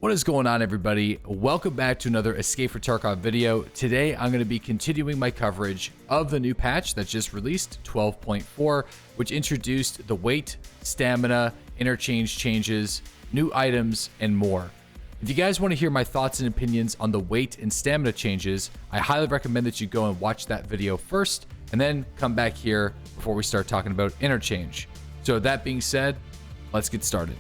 What is going on, everybody? Welcome back to another Escape for Tarkov video. Today I'm going to be continuing my coverage of the new patch that just released, 12.4, which introduced the weight, stamina, interchange changes, new items, and more. If you guys want to hear my thoughts and opinions on the weight and stamina changes, I highly recommend that you go and watch that video first, and then come back here before we start talking about interchange. So that being said, let's get started.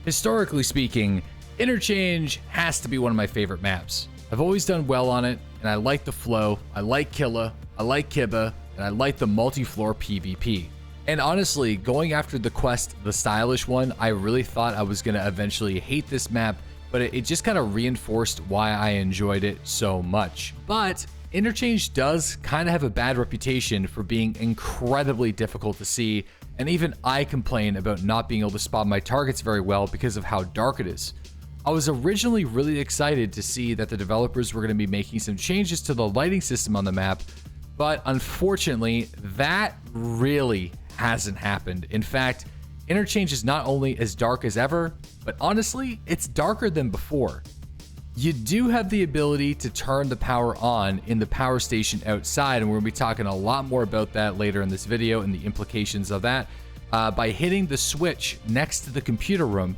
Historically speaking, Interchange has to be one of my favorite maps. I've always done well on it, and I like the flow, I like Killa, I like Kippah, and I like the multi-floor PvP. And honestly, going after the quest, the stylish one, I really thought I was going to eventually hate this map, but it just kind of reinforced why I enjoyed it so much. But Interchange does kind of have a bad reputation for being incredibly difficult to see, and even I complain about not being able to spot my targets very well because of how dark it is. I was originally really excited to see that the developers were going to be making some changes to the lighting system on the map, but unfortunately, that really hasn't happened. In fact, Interchange is not only as dark as ever, but honestly, it's darker than before. You do have the ability to turn the power on in the power station outside, and we're going to be talking a lot more about that later in this video and the implications of that by hitting the switch next to the computer room.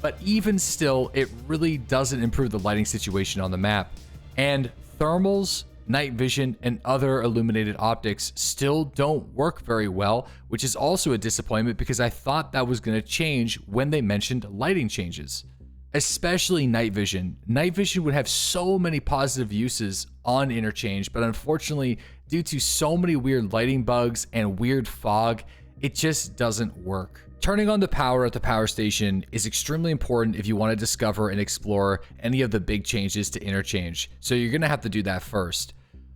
But even still, it really doesn't improve the lighting situation on the map. And thermals, night vision, and other illuminated optics still don't work very well, which is also a disappointment because I thought that was going to change when they mentioned lighting changes. Especially night vision. Night vision would have so many positive uses on Interchange, but unfortunately, due to so many weird lighting bugs and weird fog, it just doesn't work. Turning on the power at the power station is extremely important if you want to discover and explore any of the big changes to Interchange, so you're going to have to do that first.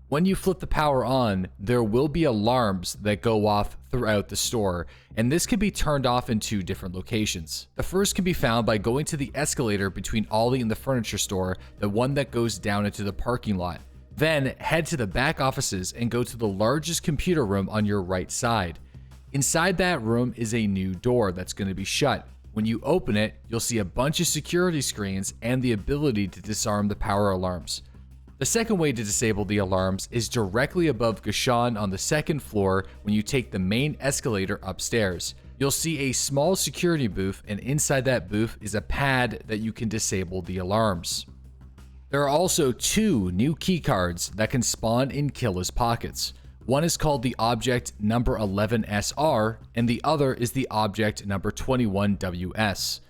When you flip the power on, there will be alarms that go off throughout the store, and this can be turned off in two different locations. The first can be found by going to the escalator between Ollie and the furniture store, the one that goes down into the parking lot. Then head to the back offices and go to the largest computer room on your right side. Inside that room is a new door that's going to be shut. When you open it, you'll see a bunch of security screens and the ability to disarm the power alarms. The second way to disable the alarms is directly above Gashan on the second floor when you take the main escalator upstairs. You'll see a small security booth, and inside that booth is a pad that you can disable the alarms. There are also two new keycards that can spawn in Killa's pockets. One is called the object number 11SR, and the other is the object number 21WS.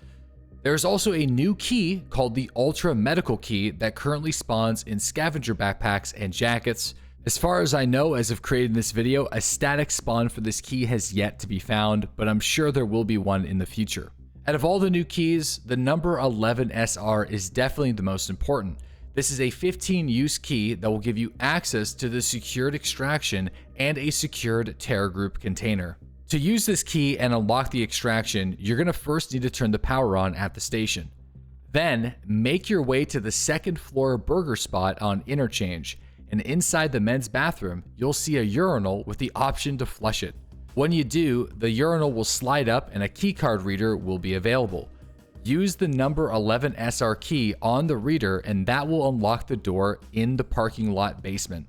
There's also a new key called the Ultra Medical Key that currently spawns in Scavenger backpacks and jackets. As far as I know, as of creating this video, a static spawn for this key has yet to be found, but I'm sure there will be one in the future. Out of all the new keys, the number 11SR is definitely the most important. This is a 15-use key that will give you access to the secured extraction and a secured terror group container. To use this key and unlock the extraction, you're going to first need to turn the power on at the station. Then, make your way to the second floor burger spot on Interchange, and inside the men's bathroom, you'll see a urinal with the option to flush it. When you do, the urinal will slide up and a keycard reader will be available. Use the number 11SR key on the reader, and that will unlock the door in the parking lot basement.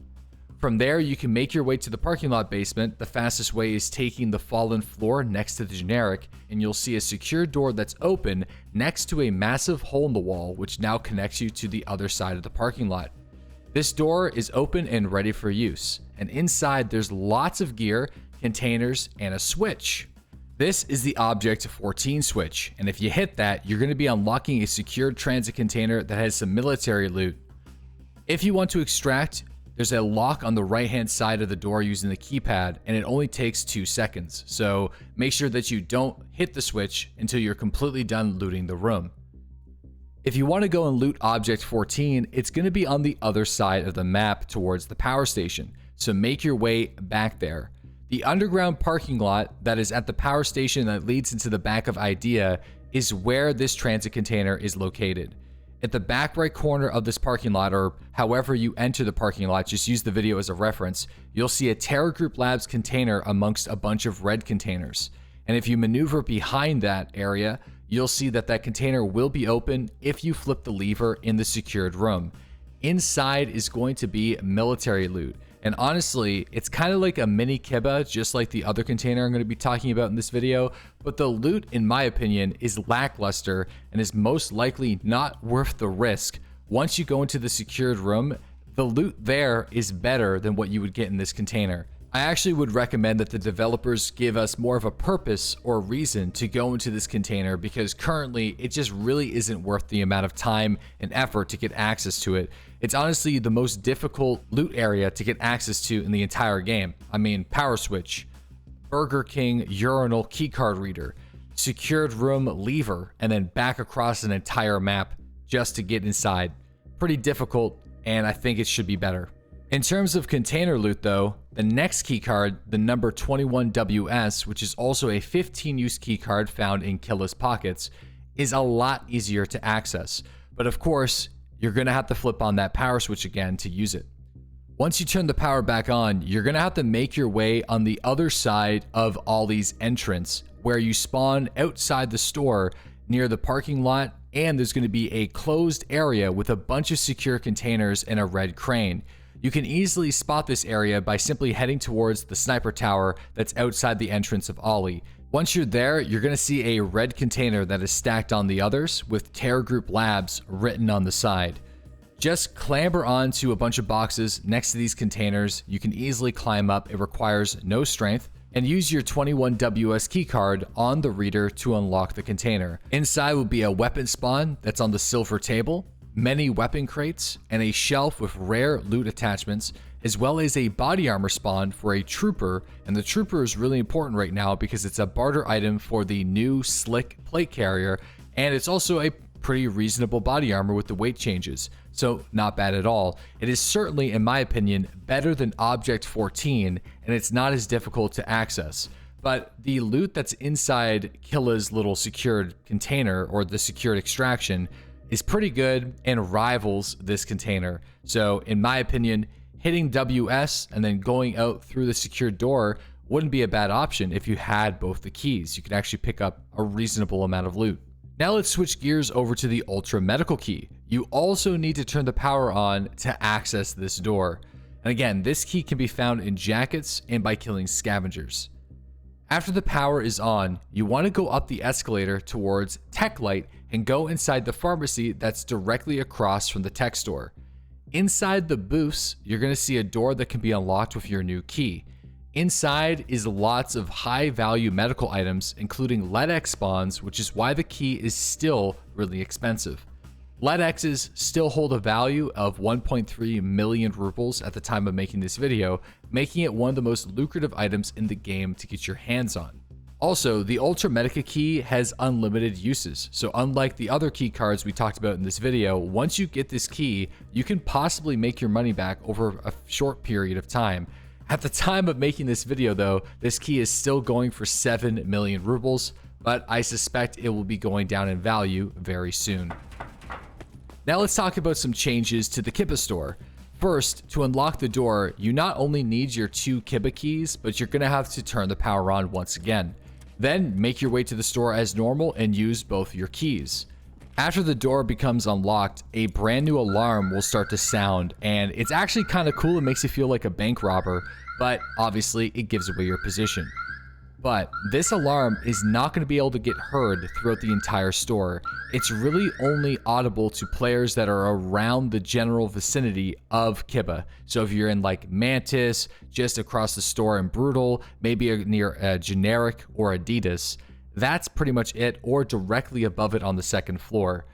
From there, you can make your way to the parking lot basement. The fastest way is taking the fallen floor next to the generic, and you'll see a secure door that's open next to a massive hole in the wall, which now connects you to the other side of the parking lot. This door is open and ready for use, and inside there's lots of gear, containers, and a switch. This is the Object 14 switch, and if you hit that, you're going to be unlocking a secured transit container that has some military loot. If you want to extract, there's a lock on the right-hand side of the door using the keypad, and it only takes 2 seconds, so make sure that you don't hit the switch until you're completely done looting the room. If you want to go and loot Object 14, it's going to be on the other side of the map towards the power station, so make your way back there. The underground parking lot that is at the power station that leads into the back of IDEA is where this transit container is located. At the back right corner of this parking lot, or however you enter the parking lot, just use the video as a reference, you'll see a Terror Group Labs container amongst a bunch of red containers. And if you maneuver behind that area, you'll see that that container will be open if you flip the lever in the secured room. Inside is going to be military loot. And honestly, it's kind of like a mini Kippah, just like the other container I'm going to be talking about in this video. But the loot, in my opinion, is lackluster and is most likely not worth the risk. Once you go into the secured room, the loot there is better than what you would get in this container. I actually would recommend that the developers give us more of a purpose or reason to go into this container, because currently it just really isn't worth the amount of time and effort to get access to it. It's honestly the most difficult loot area to get access to in the entire game. I mean, power switch, Burger King urinal keycard reader, secured room lever, and then back across an entire map just to get inside. Pretty difficult, and I think it should be better. In terms of container loot though, the next keycard, the number 21WS, which is also a 15-use keycard found in Killa's pockets, is a lot easier to access. But of course, you're going to have to flip on that power switch again to use it. Once you turn the power back on, you're going to have to make your way on the other side of Ollie's entrance, where you spawn outside the store near the parking lot, and there's going to be a closed area with a bunch of secure containers and a red crane. You can easily spot this area by simply heading towards the sniper tower that's outside the entrance of Ollie. Once you're there, you're going to see a red container that is stacked on the others with Terror Group Labs written on the side. Just clamber onto a bunch of boxes next to these containers. You can easily climb up, it requires no strength, and use your 21WS keycard on the reader to unlock the container. Inside will be a weapon spawn that's on the silver table, many weapon crates, and a shelf with rare loot attachments, as well as a body armor spawn for a trooper. And the trooper is really important right now because it's a barter item for the new slick plate carrier, and it's also a pretty reasonable body armor with the weight changes, so not bad at all. It is certainly, in my opinion, better than Object 14, and it's not as difficult to access. But the loot that's inside Killa's little secured container, or the secured extraction, is pretty good and rivals this container. So in my opinion, hitting WS and then going out through the secured door wouldn't be a bad option if you had both the keys. You could actually pick up a reasonable amount of loot. Now let's switch gears over to the Ultra Medical Key. You also need to turn the power on to access this door. And again, this key can be found in jackets and by killing scavengers. After the power is on, you want to go up the escalator towards Tech Light and go inside the pharmacy that's directly across from the tech store. Inside the booths, you're going to see a door that can be unlocked with your new key. Inside is lots of high value medical items, including LEDX spawns, which is why the key is still really expensive. LEDXs still hold a value of 1.3 million rubles at the time of making this video, making it one of the most lucrative items in the game to get your hands on. Also, the Ultra Medica key has unlimited uses, so unlike the other key cards we talked about in this video, once you get this key, you can possibly make your money back over a short period of time. At the time of making this video though, this key is still going for 7 million rubles, but I suspect it will be going down in value very soon. Now let's talk about some changes to the Kippah store. First, to unlock the door, you not only need your 2 Kippah keys, but you're going to have to turn the power on once again. Then make your way to the store as normal and use both your keys. After the door becomes unlocked, a brand new alarm will start to sound, and it's actually kind of cool. It makes you feel like a bank robber, but obviously it gives away your position. But this alarm is not going to be able to get heard throughout the entire store. It's really only audible to players that are around the general vicinity of Kippah. So if you're in like Mantis, just across the store in Brutal, maybe near a Generic or Adidas, that's pretty much it, or directly above it on the second floor.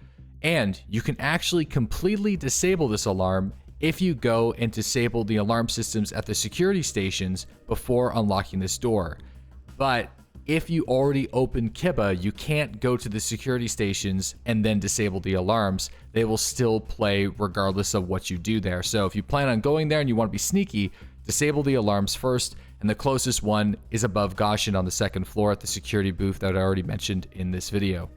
And you can actually completely disable this alarm if you go and disable the alarm systems at the security stations before unlocking this door. But if you already opened Kippah, you can't go to the security stations and then disable the alarms. They will still play regardless of what you do there. So if you plan on going there and you want to be sneaky, disable the alarms first, and the closest one is above Goshen on the second floor at the security booth that I already mentioned in this video.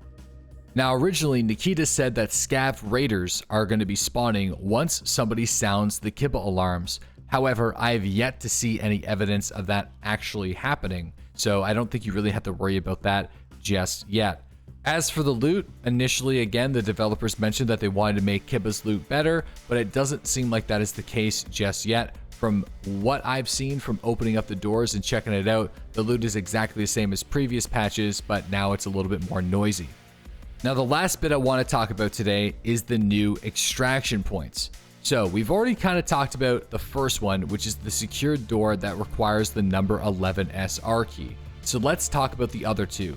Now originally, Nikita said that Scav Raiders are going to be spawning once somebody sounds the Kippah alarms. However, I have yet to see any evidence of that actually happening, so I don't think you really have to worry about that just yet. As for the loot, initially again the developers mentioned that they wanted to make Kippah's loot better, but it doesn't seem like that is the case just yet. From what I've seen from opening up the doors and checking it out, the loot is exactly the same as previous patches, but now it's a little bit more noisy. Now the last bit I want to talk about today is the new extraction points. So we've already kind of talked about the first one, which is the secured door that requires the number 11 SR key. So let's talk about the other two.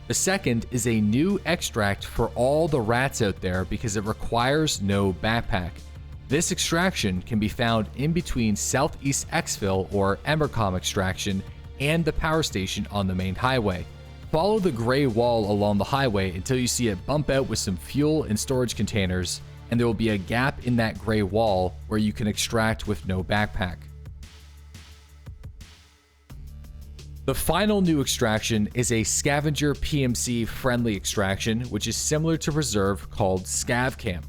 The second is a new extract for all the rats out there because it requires no backpack. This extraction can be found in between Southeast Exfil or Emercom extraction and the power station on the main highway. Follow the gray wall along the highway until you see it bump out with some fuel and storage containers, and there will be a gap in that gray wall where you can extract with no backpack. The final new extraction is a Scavenger PMC friendly extraction, which is similar to Reserve, called Scab Camp.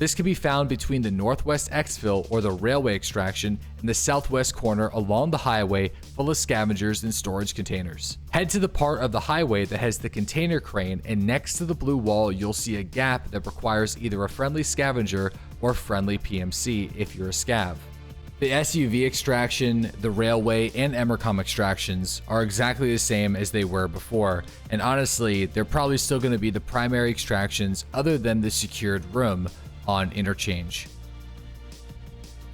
This can be found between the Northwest Exfil or the railway extraction in the southwest corner along the highway, full of scavengers and storage containers. Head to the part of the highway that has the container crane, and next to the blue wall you'll see a gap that requires either a friendly scavenger or friendly PMC if you're a scav. The SUV extraction, the railway, and Emercom extractions are exactly the same as they were before, and honestly, they're probably still going to be the primary extractions other than the secured room on Interchange.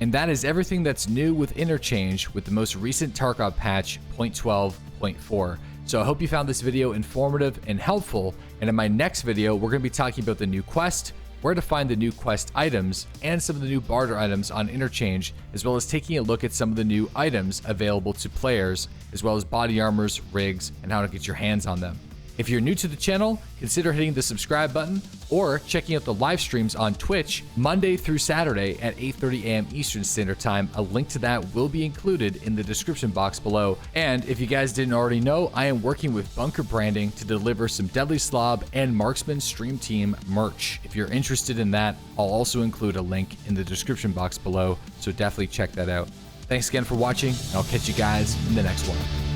And that is everything that's new with Interchange with the most recent Tarkov patch 0.12.4. So I hope you found this video informative and helpful, and in my next video we're going to be talking about the new quest, where to find the new quest items, and some of the new barter items on Interchange, as well as taking a look at some of the new items available to players, as well as body armors, rigs, and how to get your hands on them. If you're new to the channel, consider hitting the subscribe button or checking out the live streams on Twitch Monday through Saturday at 8:30 a.m. Eastern Standard Time. A link to that will be included in the description box below. And if you guys didn't already know, I am working with Bunker Branding to deliver some Deadly Slob and Marksman Stream Team merch. If you're interested in that, I'll also include a link in the description box below, so definitely check that out. Thanks again for watching, and I'll catch you guys in the next one.